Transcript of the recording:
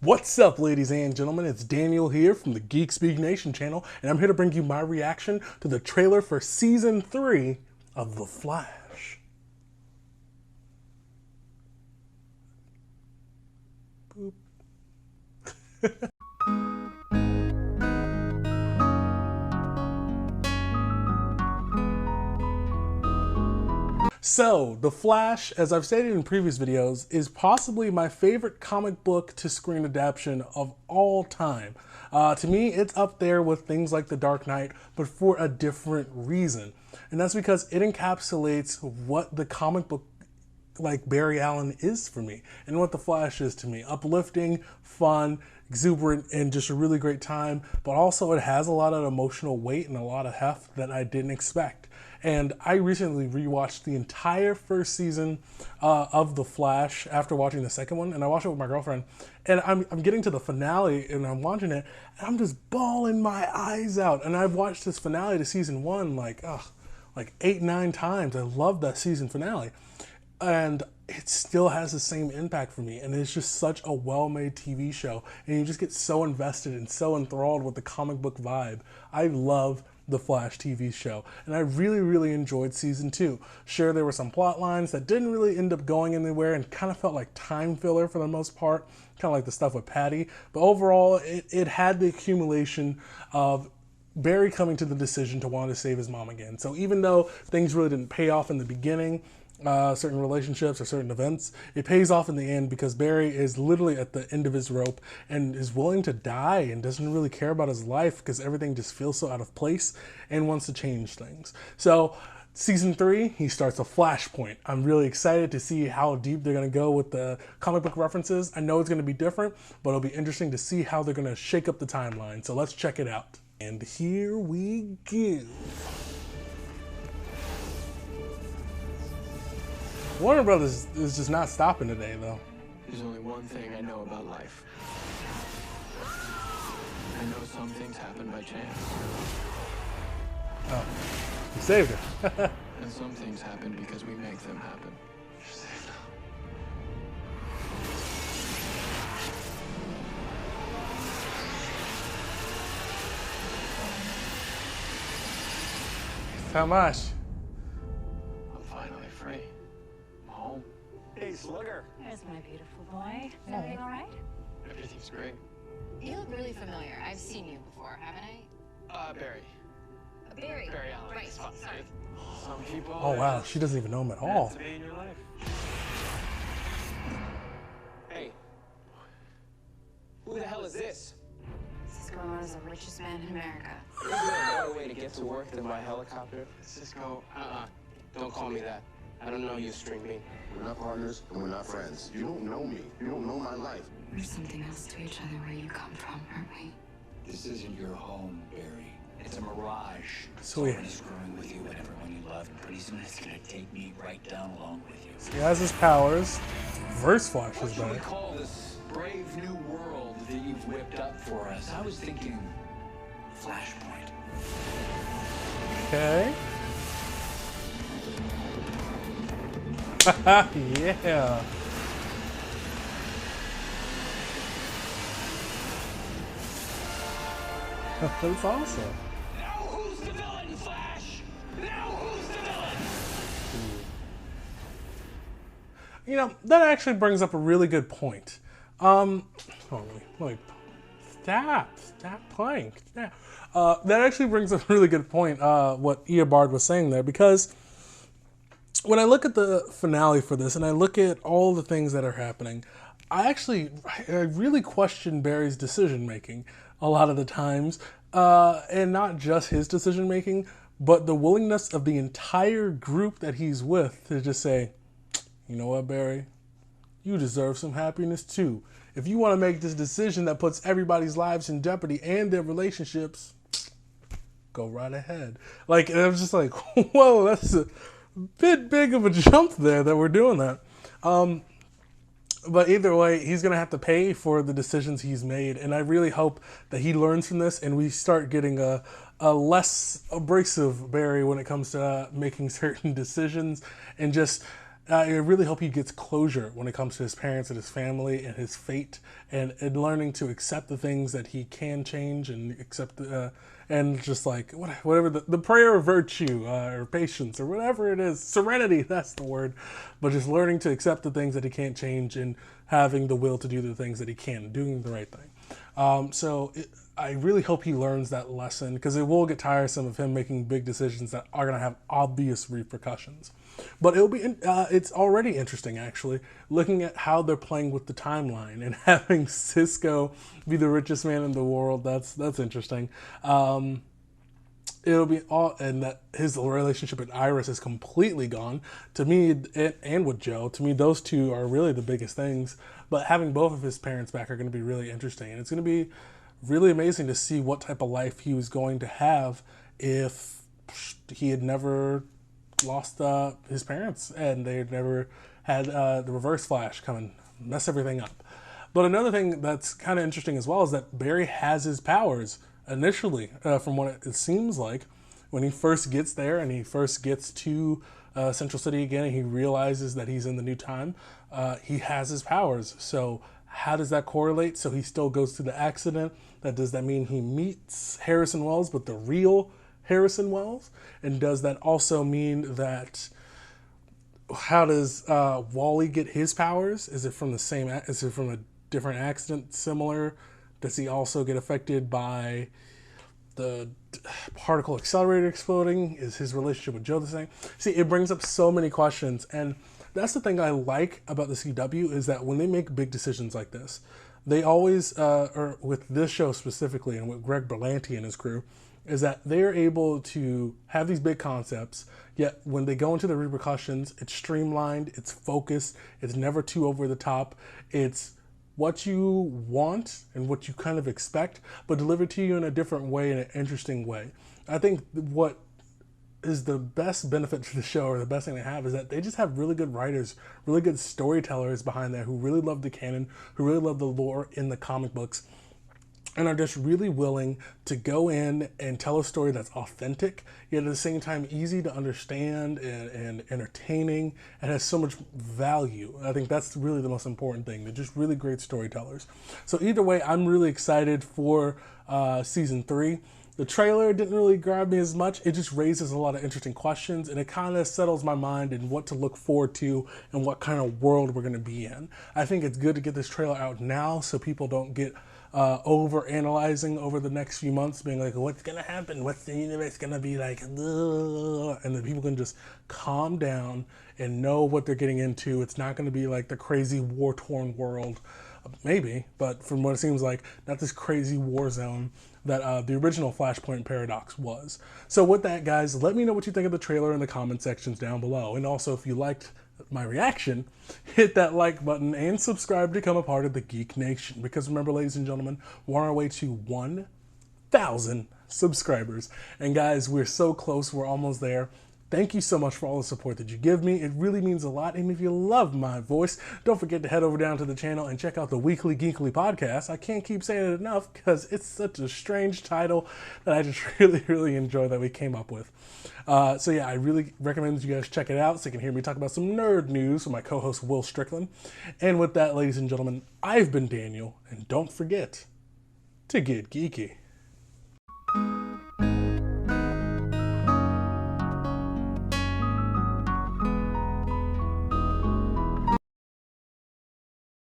What's up, ladies and gentlemen? It's Daniel here from the GeekSpeakNation channel, and I'm here to bring you my reaction to the trailer for Season 3 of The Flash. Boop. So, The Flash, as I've stated in previous videos, is possibly my favorite comic book to screen adaptation of all time. To me, it's up there with things like The Dark Knight, but for a different reason. And that's because it encapsulates what the comic book like Barry Allen is for me and what The Flash is to me. Uplifting, fun, exuberant, and just a really great time, but also it has a lot of emotional weight and a lot of heft that I didn't expect. And I recently rewatched the entire first season of The Flash after watching the second one, and I watched it with my girlfriend, and I'm getting to the finale and I'm watching it and I'm just bawling my eyes out. And I've watched this finale to season 1 like 8-9 times. I love that season finale. And it still has the same impact for me, and it's just such a well-made TV show, and you just get so invested and so enthralled with the comic book vibe. I love the Flash TV show, and I really enjoyed season 2. Sure, there were some plot lines that didn't really end up going anywhere and kind of felt like time filler for the most part, kind of like the stuff with Patty, but overall it had the accumulation of Barry coming to the decision to want to save his mom again. So even though things really didn't pay off in the beginning, certain relationships or certain events, it pays off in the end because Barry is literally at the end of his rope and is willing to die and doesn't really care about his life because everything just feels so out of place and wants to change things. So season 3, he starts a flashpoint. I'm really excited to see how deep they're going to go with the comic book references. I know it's going to be different, but it'll be interesting to see how they're going to shake up the timeline. So let's check it out. And here we go. Warner Brothers is just not stopping today, though. There's only one thing I know about life. I know some things happen by chance. Oh, you saved her. And some things happen because we make them happen. How much? I'm finally free. I'm home. Hey, Slugger. There's my beautiful boy. Is everything all right? Everything's great. You look really familiar. I've seen you before, haven't I? Barry. Barry. Barry Allen. Right. Sorry. Some people... Oh, wow. She doesn't even know him at all. To be in your life. Hey. Who the hell is this? This girl is the richest man in America. Is there a better way to get to work than by helicopter? Cisco, don't call me that. I don't know you, string me. We're not partners and we're not friends. You don't know me. You don't know my life. We're something else to each other where you come from, aren't we? This isn't your home, Barry. It's a mirage. Sweet. Somebody's screwing with you and everyone you love, and pretty soon it's gonna take me right down along with you. He has his powers. Reverse Flash is What should we back. call this brave new world that you've whipped up for us? I was thinking Flashpoint. Okay. Yeah. That's awesome. Now who's the villain, Flash? Now who's the villain? You know, that actually brings up a really good point. Hold on, let me stop playing. Yeah. That actually brings up a really good point, what Eobard was saying there, because when I look at the finale for this and I look at all the things that are happening, I really question Barry's decision making a lot of the times, and not just his decision making, but the willingness of the entire group that he's with to just say, you know what, Barry, you deserve some happiness too. If you want to make this decision that puts everybody's lives in jeopardy and their relationships, go right ahead. Like, and I was just like, whoa, that's a bit big of a jump there that we're doing that. But either way, he's going to have to pay for the decisions he's made. And I really hope that he learns from this and we start getting a less abrasive Barry when it comes to making certain decisions and just I really hope he gets closure when it comes to his parents and his family and his fate, and learning to accept the things that he can change and accept, and just like whatever the prayer of virtue or patience or whatever it is, serenity, that's the word, but just learning to accept the things that he can't change and having the will to do the things that he can, doing the right thing. I really hope he learns that lesson, because it will get tiresome of him making big decisions that are going to have obvious repercussions. But it'll be it's already interesting, actually, looking at how they're playing with the timeline and having Cisco be the richest man in the world. That's interesting. It'll be all, and that his relationship with Iris is completely gone. To me, and with Joe, to me, those two are really the biggest things. But having both of his parents back are going to be really interesting, and it's going to be really amazing to see what type of life he was going to have if he had never lost his parents and they had never had the reverse flash come and mess everything up. But another thing that's kind of interesting as well is that Barry has his powers initially, from what it seems like, when he first gets there and he first gets to Central City again and he realizes that he's in the new time, he has his powers. So how does that correlate? So he still goes through the accident. Does that mean he meets Harrison Wells, but the real Harrison Wells? And does that also mean that, how does Wally get his powers? Is it from a different accident, similar? Does he also get affected by the particle accelerator exploding? Is his relationship with Joe the same? See, it brings up so many questions, and that's the thing I like about the CW, is that when they make big decisions like this, they always, or with this show specifically and with Greg Berlanti and his crew, is that they're able to have these big concepts, yet when they go into the repercussions, it's streamlined, it's focused, it's never too over the top, it's what you want and what you kind of expect, but delivered to you in a different way, in an interesting way. I think what is the best benefit to the show, or the best thing they have, is that they just have really good writers, really good storytellers behind there who really love the canon, who really love the lore in the comic books, and are just really willing to go in and tell a story that's authentic, yet at the same time easy to understand and entertaining, and has so much value. I think that's really the most important thing. They're just really great storytellers. So either way, I'm really excited for season 3. The trailer didn't really grab me as much. It just raises a lot of interesting questions, and it kind of settles my mind in what to look forward to and what kind of world we're going to be in. I think it's good to get this trailer out now so people don't get over analyzing over the next few months, being like, what's going to happen? What's the universe going to be like? And then people can just calm down and know what they're getting into. It's not going to be like the crazy war-torn world, maybe, but from what it seems like, not this crazy war zone that the original Flashpoint Paradox was. So with that, guys, let me know what you think of the trailer in the comment sections down below. And also, if you liked my reaction, hit that like button and subscribe to become a part of the Geek Nation. Because remember, ladies and gentlemen, we're on our way to 1,000 subscribers. And guys, we're so close. We're almost there. Thank you so much for all the support that you give me. It really means a lot. And if you love my voice, don't forget to head over down to the channel and check out the Weekly Geekly podcast. I can't keep saying it enough because it's such a strange title that I just really enjoy that we came up with. So yeah, I really recommend that you guys check it out so you can hear me talk about some nerd news with my co-host Will Strickland. And with that, ladies and gentlemen, I've been Daniel, and don't forget to get geeky.